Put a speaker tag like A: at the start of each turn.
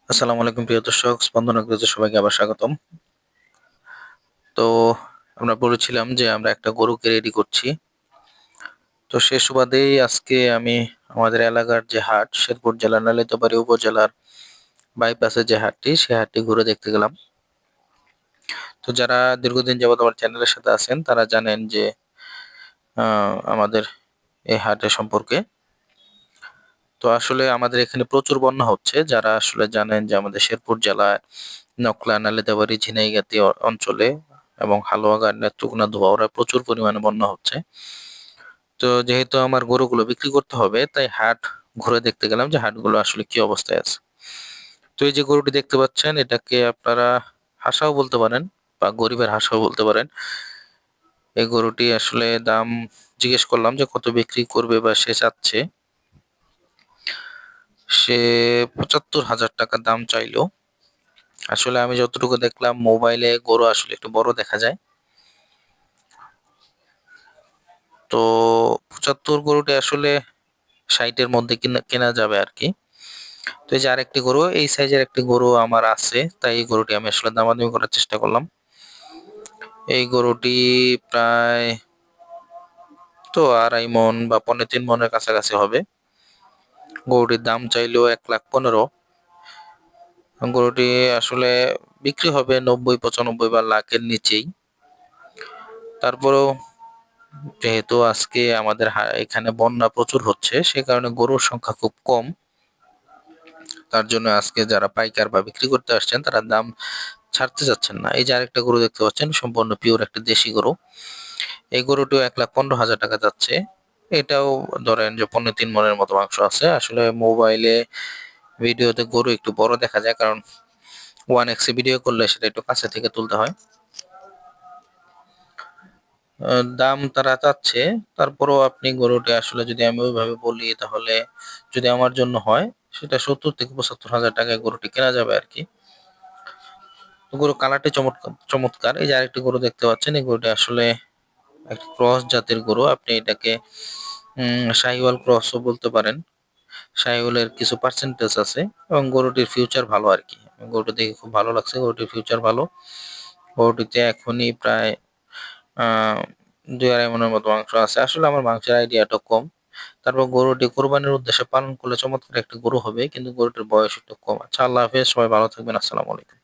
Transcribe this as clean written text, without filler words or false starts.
A: আসসালামু আলাইকুম প্রিয় দর্শক, স্পন্দন এগ্রোতে সবাইকে আবার স্বাগতম। তো আমরা বলেছিলাম যে আমরা একটা গরুকে রেডি করছি। তো সে সুবাদেই আজকে আমি আমাদের এলাকার যে হাট, শেরপুর জেলার নালিতাবাড়ী উপজেলার বাইপাসে যে হাটটি, সে হাটটি ঘুরে দেখতে গেলাম। তো যারা দীর্ঘদিন যাবত আমার চ্যানেলের সাথে আছেন তারা জানেন যে আমাদের এই হাটের সম্পর্কে। তো আসলে আমাদের এখানে প্রচুর বন্যা হচ্ছে। যারা আসলে জানেন যে আমাদের শেরপুর জেলায় নকলা, নালিতাবাড়ী, ঝিনাইগাতী অঞ্চলে এবং হালুয়াঘাট, নেত্রকোনা, ধোবাউড়া প্রচুর পরিমাণে বন্যা হচ্ছে। তো যেহেতু আমার গরুগুলো বিক্রি করতে হবে, তাই হাট ঘুরে দেখতে গেলাম যে হাটগুলো আসলে কি অবস্থায় আছে। তো এই যে গরুটি দেখতে পাচ্ছেন, এটাকে আপনারা হাসাও বলতে পারেন বা গরিবের হাসাও বলতে পারেন। এই গরুটি আসলে দাম জিজ্ঞেস করলাম যে কত বিক্রি করবে বা সে চাচ্ছে। সে ৭৫,০০০ টাকা দাম চাইলো। আসলে আমি যতটুকু দেখলাম মোবাইলে গরু আসলে একটু বড় দেখা যায়। তো ৭৫ গরুটি আসলে ৬০ এর মধ্যে কেনা যাবে আরকি। তো এই যে আরেকটি গরু, এই সাইজের একটি গরু আমার আছে। তাই এই গরুটি আমি আসলে দামাদামি করার চেষ্টা করলাম। এই গরুটি প্রায় ২.৫ মণ বা ৩.৫ মণের কাছাকাছি হবে। গরুটির দাম চাইলো ১,১৫,০০০। গরুটি আসলে বিক্রি হবে ৯০, ৯৫ বা লাখের নিচেই। তারপরেও যেহেতু আজকে আমাদের এখানে বন্যা প্রচুর হচ্ছে, সে কারণে গরুর সংখ্যা খুব কম। তার জন্য আজকে যারা পাইকার বা বিক্রি করতে আসছেন তারা দাম ছাড়তে চাচ্ছেন না। এই যে আরেকটা গরু দেখতে পাচ্ছেন, সম্পূর্ণ পিওর একটা দেশি গরু। এই গরুটিও ১,১৫,০০০ টাকা যাচ্ছে। এটাও ধরেন যে ৩.৫ মণের মতো মাংস আছে। আসলে মোবাইলে ভিডিওতে গরু একটু বড় দেখা যায়, কারণ 1x এ ভিডিও করলে সেটা একটু কাছে থেকে তুলতে হয়। দাম তারা চাচ্ছে, তারপরেও আপনি গরুটি আসলে যদি আমি ওইভাবে বলি, তাহলে যদি আমার জন্য হয় সেটা ৭০,০০০ থেকে ৭৫,০০০ টাকায় গরুটি কেনা যাবে আরকি। তো গরুর কালারটি চমৎকার। এই যে আরেকটি গরু দেখতে পাচ্ছেন, এই গরুটি আসলে একটা ক্রস জাতের গরু। আপনি এটাকে শাহিওয়াল ক্রসও বলতে পারেন। শাহিওয়ালের কিছু পার্সেন্টেজ আছে এবং গরুটির ফিউচার ভালো আরকি। গরুটি দেখে খুব ভালো লাগছে। গরুটির ফিউচার ভালো। গরুটিতে এখনই প্রায় আ ২-২.৫ মণের মতো মাংস আছে। আসলে আমার মাংসের আইডিয়াটা কম। তারপর গরুটি কোরবানির উদ্দেশ্যে পালন করলে চমৎকার একটা গরু হবে। কিন্তু গরুটির বয়স একটু কম। আচ্ছা, আল্লাহ হাফেজ। সবাই ভালো থাকবেন। আসসালামু আলাইকুম।